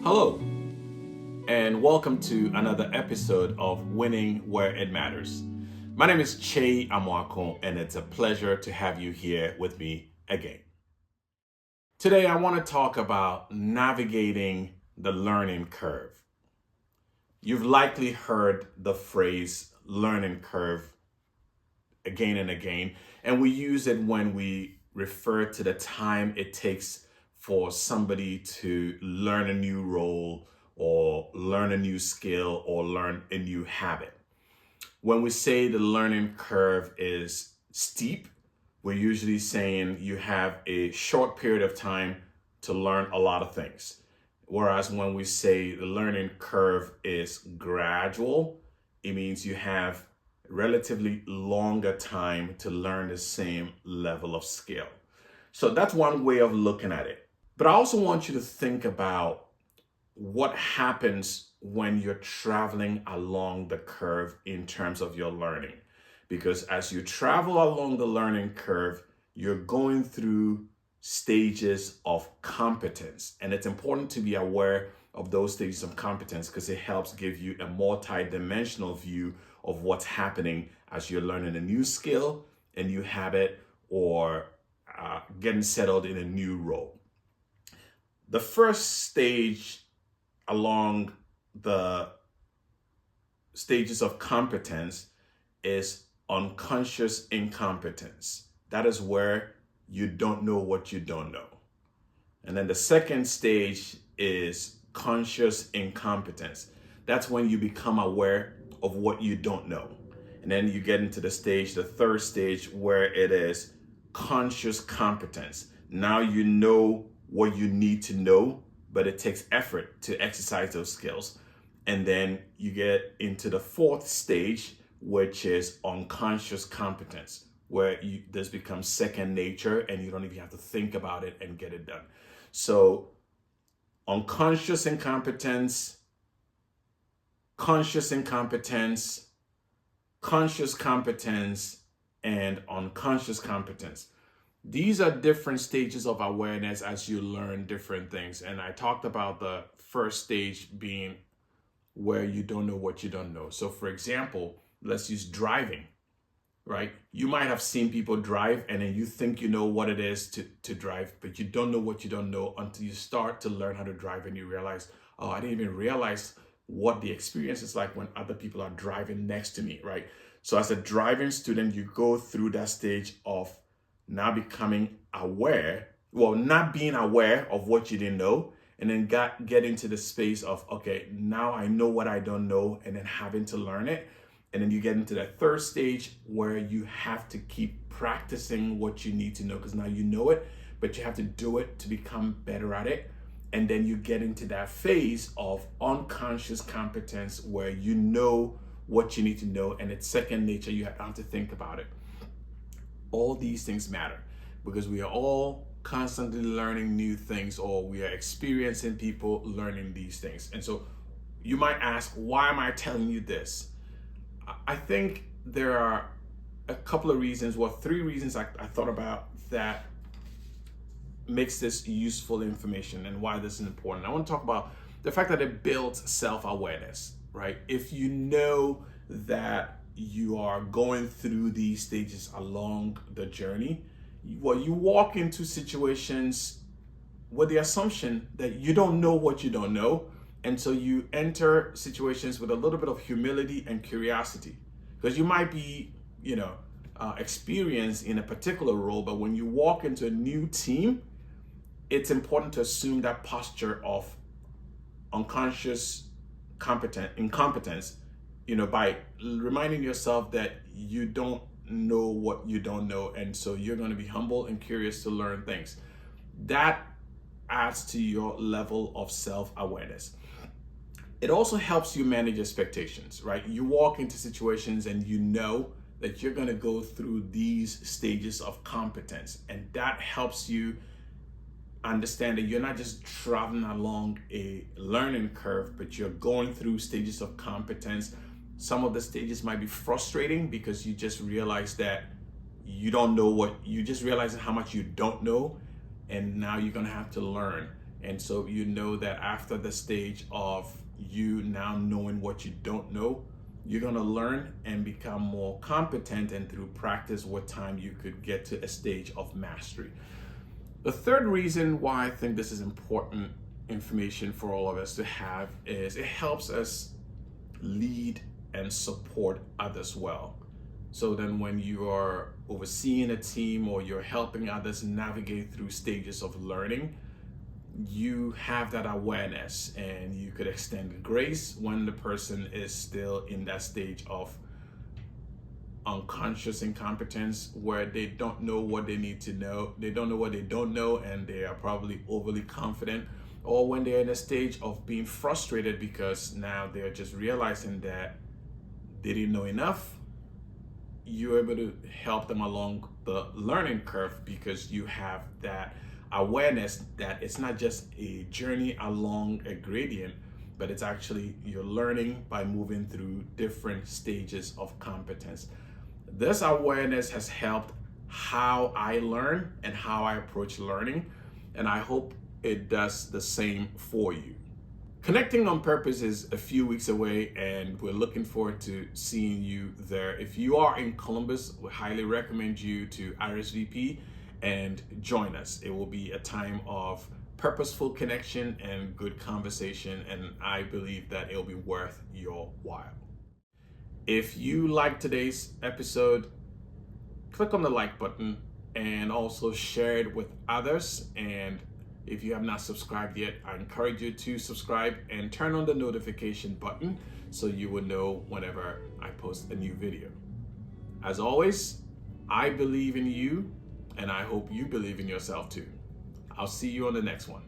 Hello, and welcome to another episode of Winning Where It Matters. My name is Kyei Amoako, and it's a pleasure to have you here with me again. Today, I want to talk about navigating the learning curve. You've likely heard the phrase learning curve again and again, and we use it when we refer to the time it takes for somebody to learn a new role or learn a new skill or learn a new habit. When we say the learning curve is steep, we're usually saying you have a short period of time to learn a lot of things. Whereas when we say the learning curve is gradual, it means you have relatively longer time to learn the same level of skill. So that's one way of looking at it. But I also want you to think about what happens when you're traveling along the curve in terms of your learning. Because as you travel along the learning curve, you're going through stages of competence. And it's important to be aware of those stages of competence because it helps give you a multi-dimensional view of what's happening as you're learning a new skill, a new habit, or getting settled in a new role. The first stage along the stages of competence is unconscious incompetence. That is where you don't know what you don't know. And then the second stage is conscious incompetence. That's when you become aware of what you don't know. And then you get into the third stage, where it is conscious competence. Now you know what you need to know, but it takes effort to exercise those skills. And then you get into the fourth stage, which is unconscious competence, where this becomes second nature and you don't even have to think about it and get it done. So unconscious incompetence, conscious incompetence, conscious competence, and unconscious competence. These are different stages of awareness as you learn different things. And I talked about the first stage being where you don't know what you don't know. So for example, let's use driving, right? You might have seen people drive and then you think you know what it is to drive, but you don't know what you don't know until you start to learn how to drive and you realize, oh, I didn't even realize what the experience is like when other people are driving next to me, right? So as a driving student, you go through that stage of now becoming aware, not being aware of what you didn't know, and then get into the space of, okay, now I know what I don't know, and then having to learn it. And then you get into that third stage where you have to keep practicing what you need to know because now you know it, but you have to do it to become better at it. And then you get into that phase of unconscious competence where you know what you need to know, and it's second nature. You have to think about it. All these things matter because we are all constantly learning new things, or we are experiencing people learning these things. And so you might ask, why am I telling you this? I think there are a couple of reasons, three reasons I thought about that makes this useful information and why this is important. I want to talk about the fact that it builds self-awareness, right? If you know that you are going through these stages along the journey, you walk into situations with the assumption that you don't know what you don't know. And so you enter situations with a little bit of humility and curiosity, because you might be, experienced in a particular role, but when you walk into a new team, it's important to assume that posture of unconscious incompetence, by reminding yourself that you don't know what you don't know. And so you're going to be humble and curious to learn things. That adds to your level of self-awareness. It also helps you manage expectations, right? You walk into situations and you know that you're going to go through these stages of competence. And that helps you understand that you're not just traveling along a learning curve, but you're going through stages of competence. Some of the stages might be frustrating because you just realize that you don't know you just realize how much you don't know, and now you're gonna have to learn. And so you know that after the stage of you now knowing what you don't know, you're going to learn and become more competent, and through practice with time you could get to a stage of mastery. The third reason why I think this is important information for all of us to have is it helps us lead and support others well. So then when you are overseeing a team or you're helping others navigate through stages of learning, you have that awareness, and you could extend grace when the person is still in that stage of unconscious incompetence where they don't know what they need to know, they don't know what they don't know, and they are probably overly confident, or when they're in a stage of being frustrated because now they're just realizing that they didn't know enough. You're able to help them along the learning curve because you have that awareness that it's not just a journey along a gradient, but it's actually you're learning by moving through different stages of competence. This awareness has helped how I learn and how I approach learning, and I hope it does the same for you. Connecting on Purpose is a few weeks away, and we're looking forward to seeing you there. If you are in Columbus, we highly recommend you to RSVP and join us. It will be a time of purposeful connection and good conversation, and I believe that it'll be worth your while. If you like today's episode, click on the like button and also share it with others. And if you have not subscribed yet, I encourage you to subscribe and turn on the notification button so you will know whenever I post a new video. As always, I believe in you, and I hope you believe in yourself too. I'll see you on the next one.